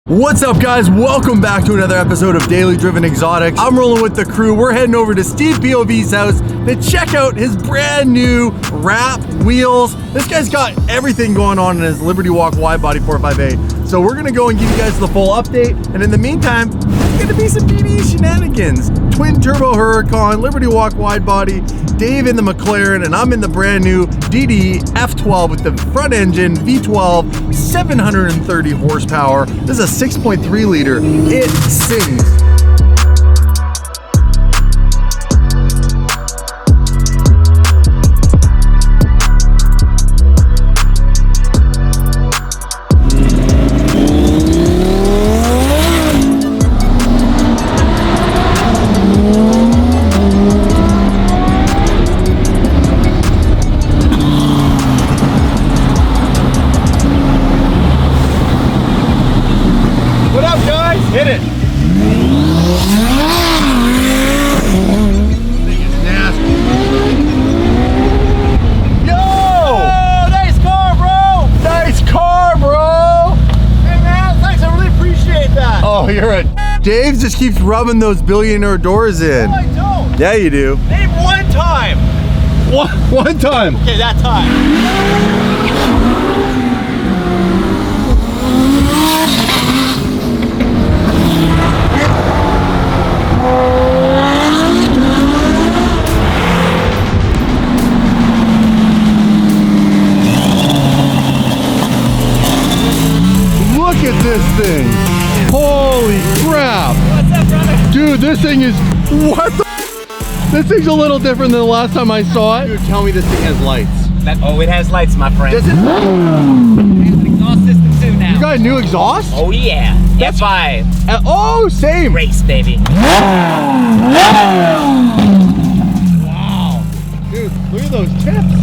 What's up, guys? Welcome back to another episode of Daily Driven Exotics. I'm rolling with the crew. We're heading over to Steve POV's house to check out his brand new wrap wheels. This guy's got everything going on in his Liberty Walk Widebody 458. So we're gonna go and give you guys the full update. And in the meantime, there's gonna be some BDE shenanigans. Twin turbo Huracan, Liberty Walk Widebody, Dave in the McLaren, and I'm in the brand new DDE F12 with the front engine, V12, 730 horsepower. This is a 6.3 liter. It sings. Hit it! Thing is nasty. Yo! Oh, nice car, bro! Nice car, bro! Hey, man, thanks. I really appreciate that. Oh, you're a... Dave just keeps rubbing those billionaire doors in. No, I don't. Yeah, you do. Name one time. One time. Okay, that time. Look at this thing! Holy crap! What's up, brother? Dude, this thing is... What the... This thing's a little different than the last time I saw it. Dude, tell me this thing has lights. Oh, it has lights, my friend. Does it? It has an exhaust system too now. You got a new exhaust? Oh yeah. F5. Oh, same! Race, baby. Wow. Dude, look at those tips.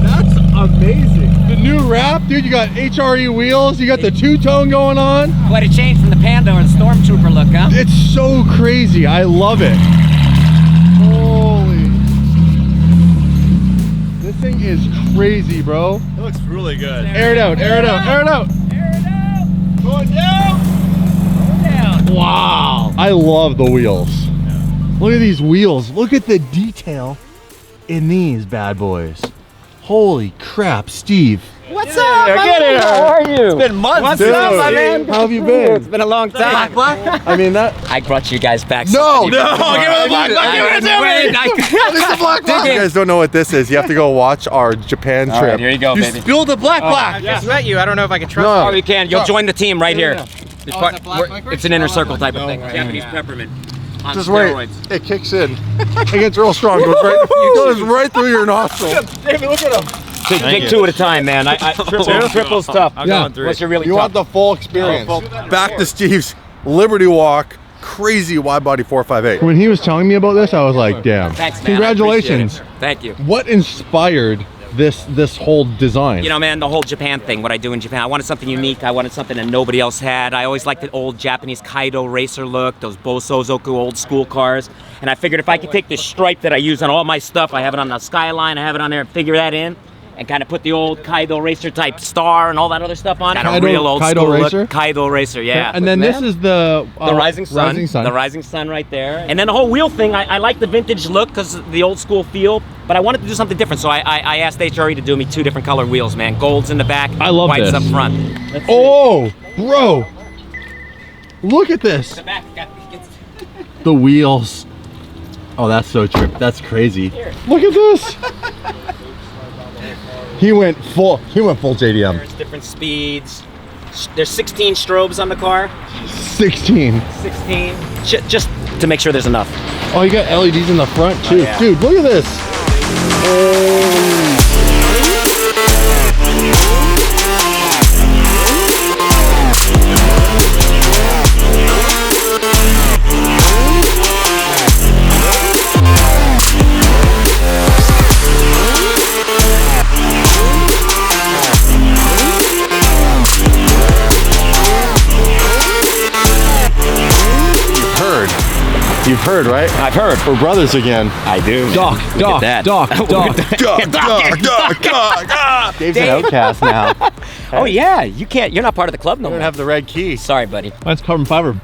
That's amazing. The new wrap, dude, you got HRE wheels, you got the two-tone going on. Quite a change from the Panda or the Stormtrooper look, huh? It's so crazy. I love it. Holy. This thing is crazy, bro. It looks really good. Air it out, air it out, air it out. Air it out. Going down. Going down. Wow. I love the wheels. Yeah. Look at these wheels. Look at the detail in these bad boys. Holy crap, Steve. What's up, man? Get here. How are you? It's been months. What's Dude, up, my man? how have you been? It's been a long time. I mean, that... I brought you guys back. No! No, give me the black black. Give it to me. It's the black black. You guys don't know what this is. You have to go watch our Japan trip. Right, here you go, baby. Spilled the black black. I just met you. I don't know if I can trust No. Oh, you can. You'll join the team right here. It's, Oh, is that black licorice? it's an inner circle type of No thing. way. Japanese peppermint. On Just steroids. wait. It kicks in. It gets real strong. It goes right through your nostril. David, look at him. Take two at a time, man. Triple's tough. I'm going through. Unless you're really You tough. want the full experience. Back to Steve's Liberty Walk crazy Widebody 458. When he was telling me about this, I was like, damn. Thanks, man. Congratulations. I appreciate it. Thank you. What inspired this whole design? You know, man, the whole Japan thing, what I do in Japan, I wanted something unique. I wanted something that nobody else had. I always liked the old Japanese Kaido racer look, those Bosozoku old school cars. And I figured if I could take this stripe that I use on all my stuff, I have it on the Skyline, I have it on there, and figure that in, and kind of put the old Kaido racer type star and all that other stuff on it. Kind of real old Kaido school racer? look. Kaido racer, yeah. And then this is the rising sun. The rising sun right there. And then the whole wheel thing, I like the vintage look because the old school feel, but I wanted to do something different. So I asked HRE to do me two different color wheels, man. Gold's in the back, I love white's this. up front. Oh, bro. Look at this. The back The wheels. Oh, that's so trip. That's crazy. Here. Look at this. He went full JDM. There's different speeds. There's 16 strobes on the car. 16. 16. Just to make sure there's enough. Oh, you got LEDs in the front too. Yeah. Dude, look at this. Oh. You've heard, right? I've heard. We're brothers again. I do. Doc. Dave's an outcast now. Oh yeah, you can't. You're not part of the club no I more. don't have the red key. Sorry, buddy. Mine's carbon fiber.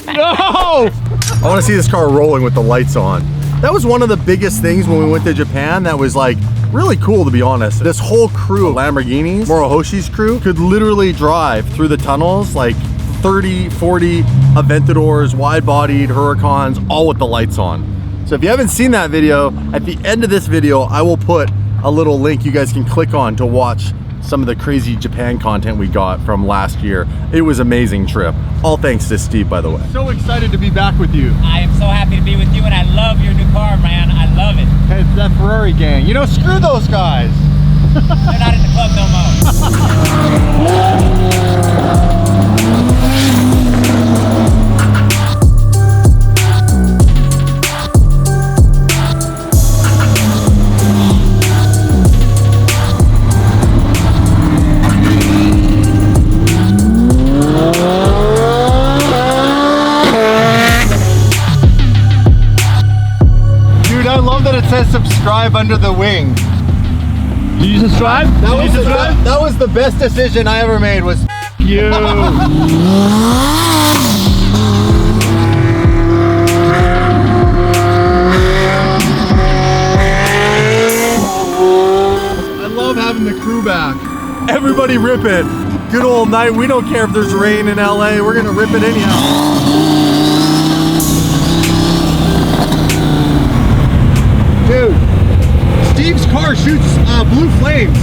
No! I want to see this car rolling with the lights on. That was one of the biggest things when we went to Japan that was like really cool, to be honest. This whole crew of Lamborghinis, Morihoshi's crew, could literally drive through the tunnels like 30, 40 Aventadors, wide-bodied Huracans, all with the lights on. So if you haven't seen that video, at the end of this video, I will put a little link you guys can click on to watch some of the crazy Japan content we got from last year. It was an amazing trip. All thanks to Steve, by the way. So excited to be back with you. I am so happy to be with you, and I love your new car, man. I love it. Hey, it's that Ferrari gang. You know, screw those guys. They're not in the club no more. I love that it says subscribe under the wing. Did you subscribe? That was the best decision I ever made was You. I love having the crew back. Everybody rip it. Good old night. We don't care if there's rain in LA. We're gonna rip it anyhow. Dude, Steve's car shoots blue flames.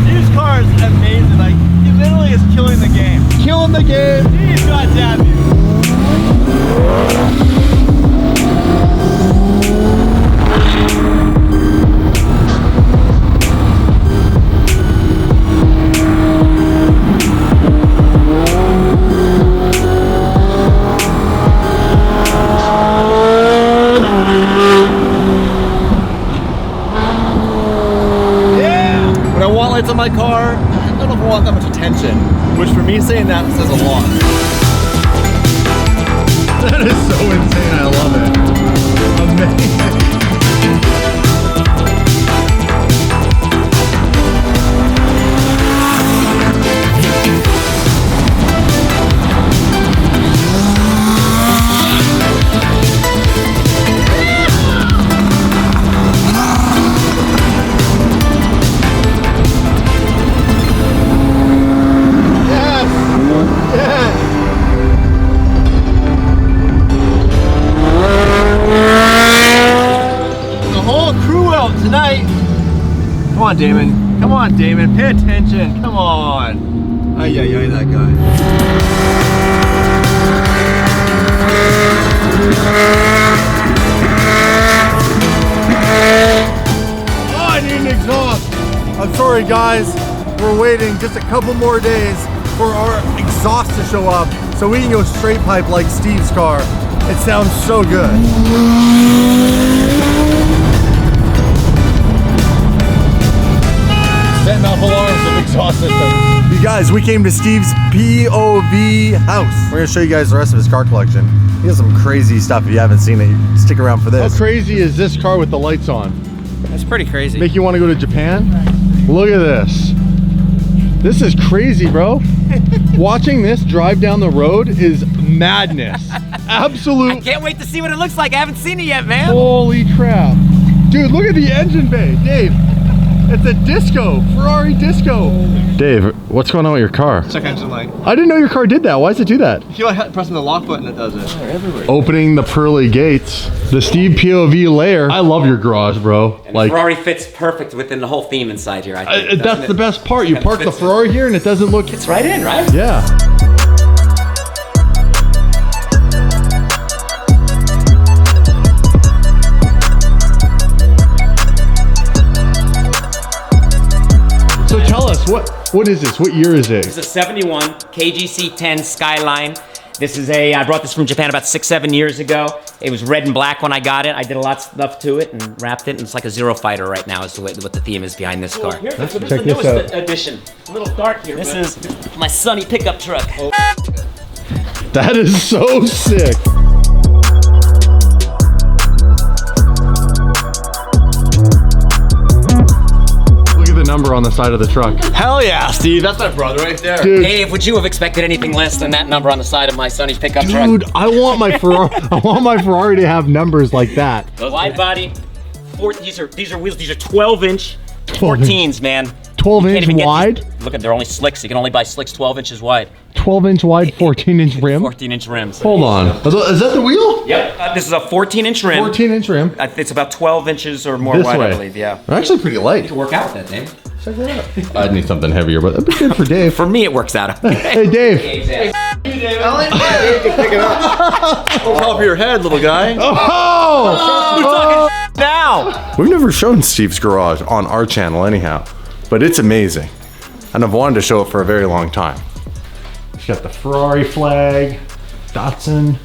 Steve's car is amazing. Like, he literally is killing the game. Killing the game. Steve, goddamn you. On my car, I don't know if I want that much attention, which for me saying that says a lot. That is so insane, I love it. Amazing. Come on, Damon. Come on, Damon. Pay attention. Come on. Ay, ay, ay, that guy. Oh, I need an exhaust. I'm sorry, guys. We're waiting just a couple more days for our exhaust to show up so we can go straight pipe like Steve's car. It sounds so good. Setting off alarms of exhaust systems. You guys, we came to Steve's POV house. We're gonna show you guys the rest of his car collection. He has some crazy stuff. If you haven't seen it, stick around for this. How crazy is this car with the lights on? That's pretty crazy. Make you want to go to Japan? Look at this. This is crazy, bro. Watching this drive down the road is madness. Absolute. I can't wait to see what it looks like. I haven't seen it yet, man. Holy crap. Dude, look at the engine bay. Dave, it's a disco, Ferrari disco. Dave, what's going on with your car? Check engine light. I didn't know your car did that. Why does it do that? You feel like pressing the lock button, it does it. Oh, everywhere. Opening the pearly gates. The Steve POV layer. I love your garage, bro. And like, Ferrari fits perfect within the whole theme inside here, I think. That's the best part. You park the Ferrari here and it doesn't look... It's right in, right? Yeah. So tell us, what is this? What year is it? This is a 71 KGC 10 Skyline. This is I brought this from Japan about 6-7 years ago. It was red and black when I got it. I did a lot of stuff to it and wrapped it, and it's like a Zero Fighter right now is what the theme is behind this car. Let's check the this newest out. edition. A little dark here. This is my sunny pickup truck. That is so sick. Look at the number on the side of the truck. Hell yeah, Steve. That's my brother right there. Dude, Dave, would you have expected anything less than that number on the side of my Sonny's pickup truck? dude, I want my Ferrari. I want my Ferrari to have numbers like that. Wide body. These are wheels. These are 12-inch 12 inch. 14s, man. 12 You can't inch even get wide. these- Look at, they're only slicks. You can only buy slicks 12 inches wide. 12 inch wide, 14 inch rim. 14-inch rims. Hold on. Is that the wheel? Yep. This is a 14-inch rim. 14 inch rim. It's about 12 inches or more This wide, way. I believe. Yeah. They're actually pretty light. To work out with that thing. Check that out. I'd need something heavier, but that'd be good for Dave. For me, it works out. Hey, Dave. On top of your head, little guy. Oh! Now. We've never shown Steve's garage on our channel anyhow, but it's amazing. And I've wanted to show it for a very long time. He's got the Ferrari flag, Datsun.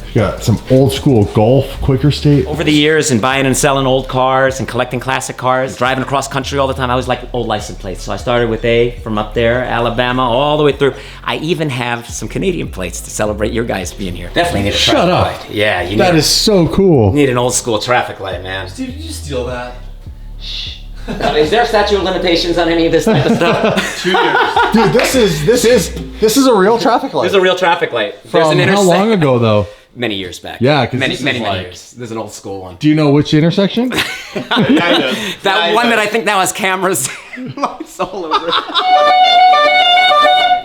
He's got some old school Golf, Quaker State. Over the years, and buying and selling old cars and collecting classic cars, driving across country all the time, I always liked old license plates. So I started with A from up there, Alabama, all the way through. I even have some Canadian plates to celebrate your guys being here. Definitely need a Shut traffic up. light. Yeah, you That need, is so cool. need an old school traffic light, man. Steve, did you steal that? Is there a statute of limitations on any of this type of stuff? 2 years. Dude, this is a real traffic light. There's a real traffic light. There's From an how long ago though? Many years back. Yeah, 'cause many this is many like- years. There's an old school one. Do you know which intersection? That one that I think now has cameras. Lights all over it.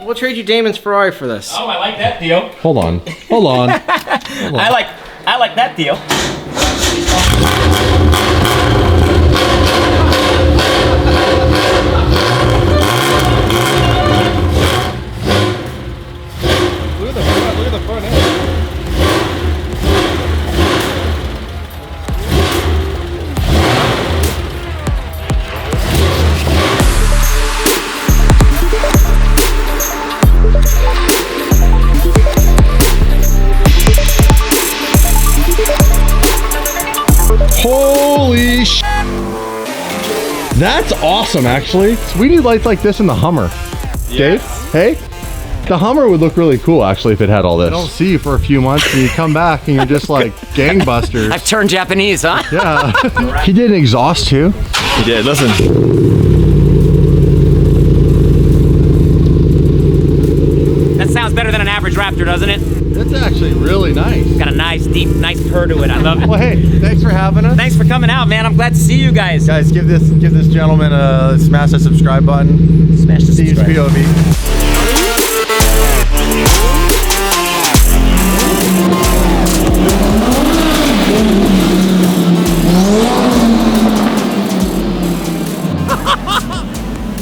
We'll trade you Damon's Ferrari for this. Oh, I like that deal. Hold on. Hold on. I like that deal. Look at the front end. Holy sh! That's awesome, actually. We need lights like this in the Hummer. Dave, hey? The Hummer would look really cool, actually, if it had all this. I don't see you for a few months, and you come back, and you're just like gangbusters. I've turned Japanese, huh? Yeah. He did an exhaust, too. He did. Listen. That sounds better than an average Raptor, doesn't it? It's actually really nice. Got a nice, deep, nice purr to it. I love it. Well, hey, thanks for having us. Thanks for coming out, man. I'm glad to see you guys. Guys, give this gentleman a smash that subscribe button. Smash the Steve's subscribe. POV.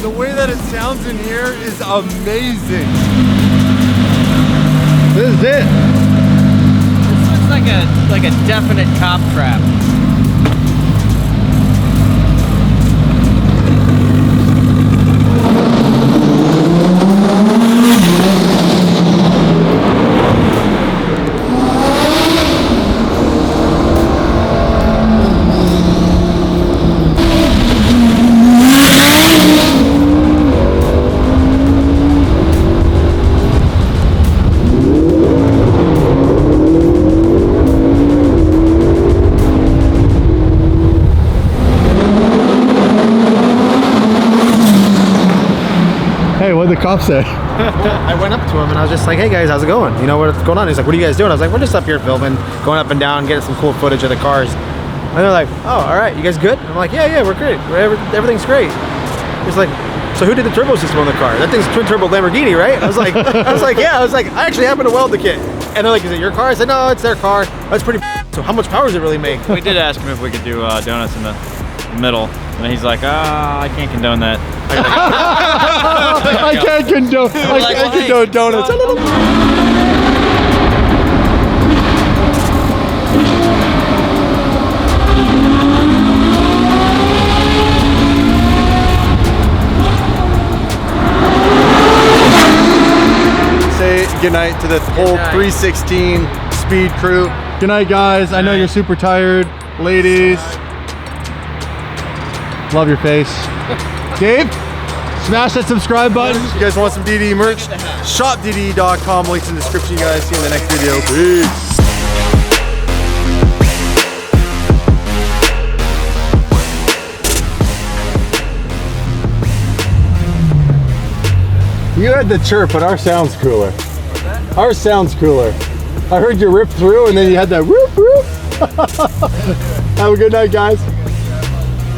The way that it sounds in here is amazing. This is it. This looks like a definite cop trap. Hey, what'd the cop say? I went up to him and I was just like, hey guys, how's it going? You know what's going on? He's like, what are you guys doing? I was like, we're just up here filming, going up and down, getting some cool footage of the cars. And they're like, oh, all right, you guys good? I'm like, yeah, we're great. Everything's great. He's like, so who did the turbo system on the car? That thing's twin turbo Lamborghini, right? I was like, yeah. I was like, I actually happen to weld the kit. And they're like, is it your car? I said, no, it's their car. That's pretty. So how much power does it really make? We did ask him if we could do donuts in the middle, and he's like, I can't condone that. I can't condone. I can't condone donuts. Say goodnight to the whole 316 speed crew. Good night, guys. I know you're super tired, ladies. Love your face. Dave, smash that subscribe button. You guys want some DD merch? ShopDD.com. Links in the description, you guys. See you in the next video. Peace. You had the chirp, but our sound's cooler. Our sound's cooler. I heard you rip through and then you had that whoop whoop. Have a good night, guys.